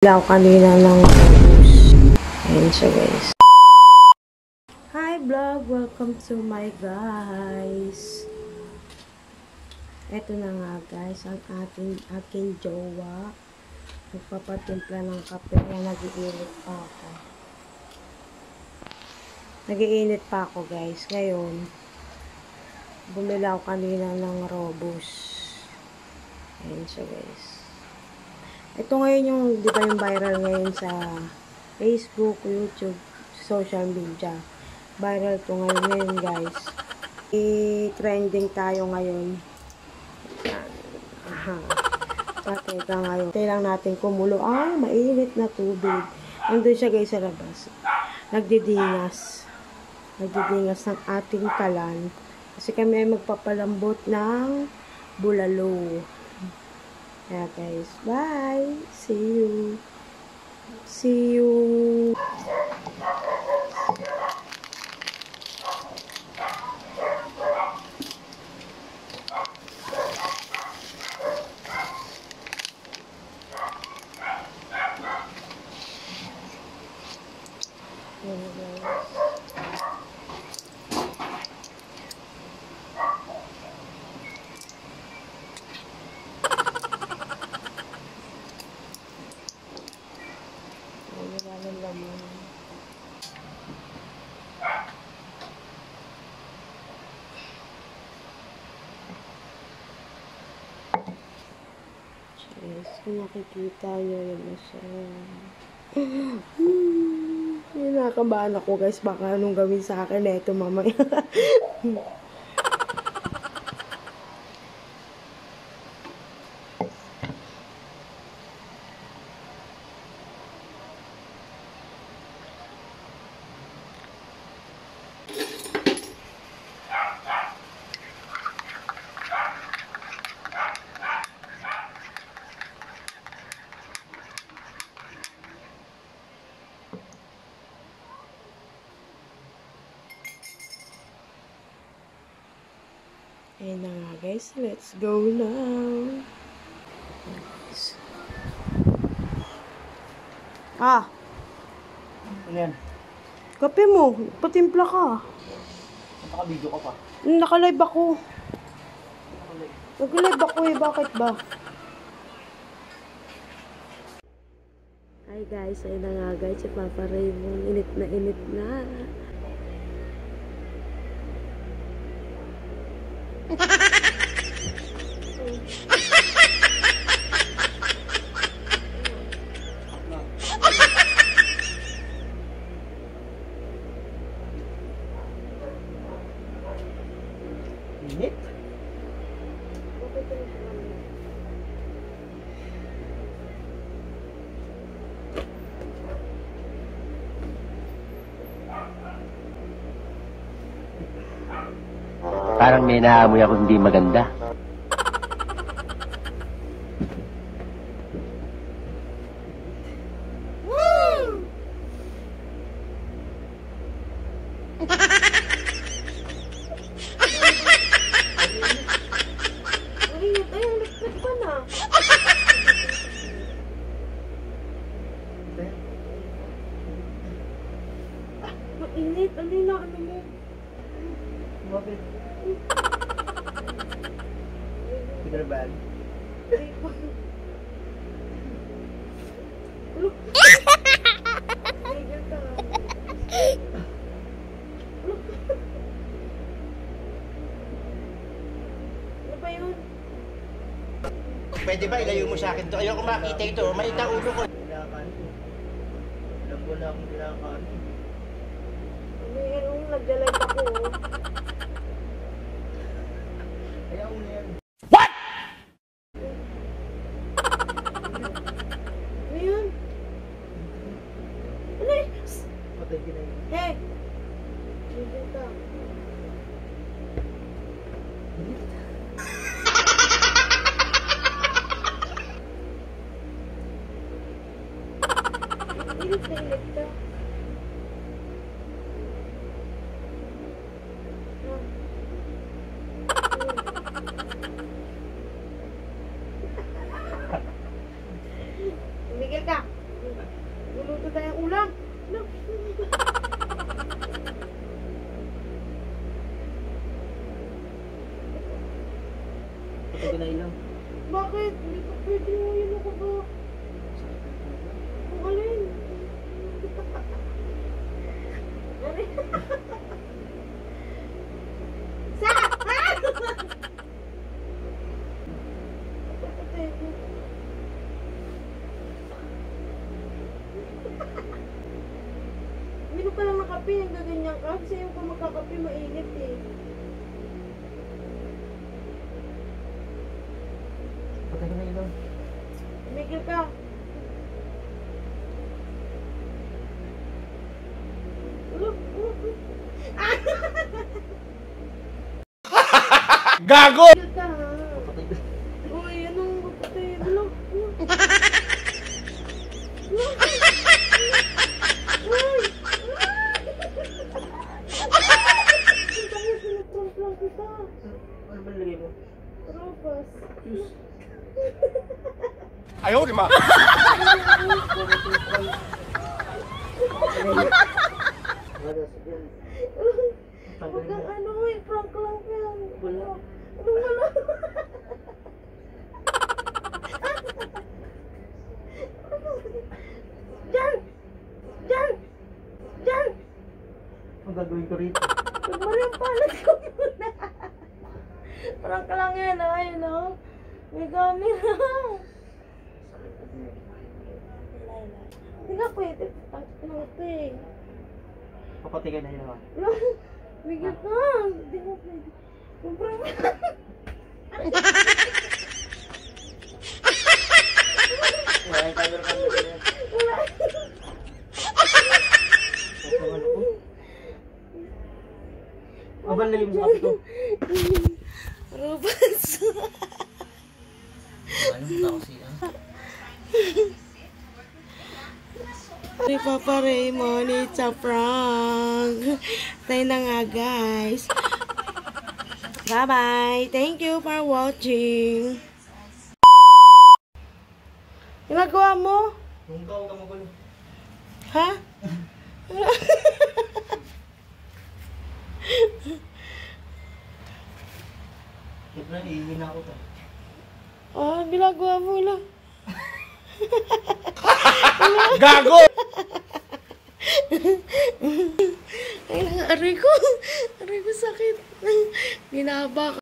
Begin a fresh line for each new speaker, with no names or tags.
Ako kanina ng bus. Ayan siya guys. Hi vlog! Welcome to my guys. Eto na nga guys, ang aking jowa. Nagpapatimpla ng kape. Ayan, nag-iinit pa ako. Nag-iinit pa ako guys. Ngayon, bumili ako kanina ng Robus. Ayan siya guys. Ito ngayon yung, di ba yung viral ngayon sa Facebook, YouTube, social media. Viral to ngayon guys. I-trending tayo ngayon. Aha. Teka ngayon. Kailangan natin kumulo. Mainit na tubig. Nandun siya guys sa labas. Nagdidingas. Nagdidingas ng ating kalan. Kasi kami ay magpapalambot ng bulalo. Yeah guys, bye. See you. See you. Yes, kung nakikita nyo yun na siya. Nakakabahan ako guys, baka anong gawin sa akin na ito mamaya. Ayan na nga guys, let's go now.
Ano yan?
Kape mo, patimpla ka.
Naka-video ka pa.
Naka-live ako. Nag-live ako bakit ba? Hi guys, ayun na nga guys, si Papa Raymond, init na init na.
Init?
Parang may naamoy ako hindi maganda.
Ayun, nagpit pa na. Mainit, ano na, ano mo?
Bakit? Pinarban?
Ano ba yun?
Pwede ba ilayo mo sa akin to? Ayoko makita ito. Maliit ang ulo ko.
Kailangan ko. Alam ko na akong kailangan.
Ano yung nagdalive ako,
Ayaw mo na yan.
Ano yun? Ano yun?
Patay ka na yun.
Hey! Bigyan ka. Init na init ka. Tumigil ka. Luluto tayong ulam. No.
Patay ka na ilang.
Bakit? Hindi ko pwede mo yun ako ba? Kung alin? Sa! Patay ko. Minom ka lang ng kape, yung gaganyan ka. Kasi yung kung magkakape, mainit eh.
Patay ka na ilang.
Tumigil ka.
Gago!
Tumigil ka ha.
Patay ka.
Uy, anong kapatay? Hello? Uy! Sinaplang kita.
Ano ba nilagay mo?
Ropas.
Juice.
Ayaw, di ma.
Wala, sige.
Huwag kang ano eh, prank lang yan.
Wala.
Anong wala? Diyan! Diyan! Diyan!
Ang gagawin ko rito.
Mariam, palat ko muna. Prank lang yan, ayun o. May camera. Hindi nga pwede. Prank lang ito eh.
Papatay ka na ilang.
Bigyan ka. Hindi nga pwede. Yung prank lang.
Wala yung camera ka na yan.
Wala.
Papangal ko. Abal na yung sabi ko.
Robas.
Ano ba kasi
Ni Papa Raymond, it's a prank. Tayo na nga guys. Bye-bye. Thank you for watching. Ginagawa mo?
Nung ka, huwag ka magulo.
Ha?
Huwag na, ihihina ako to.
Oh, ginagawa mo lang.
Gago!
Ay, aray ko. Aray ko sakit. Ginaba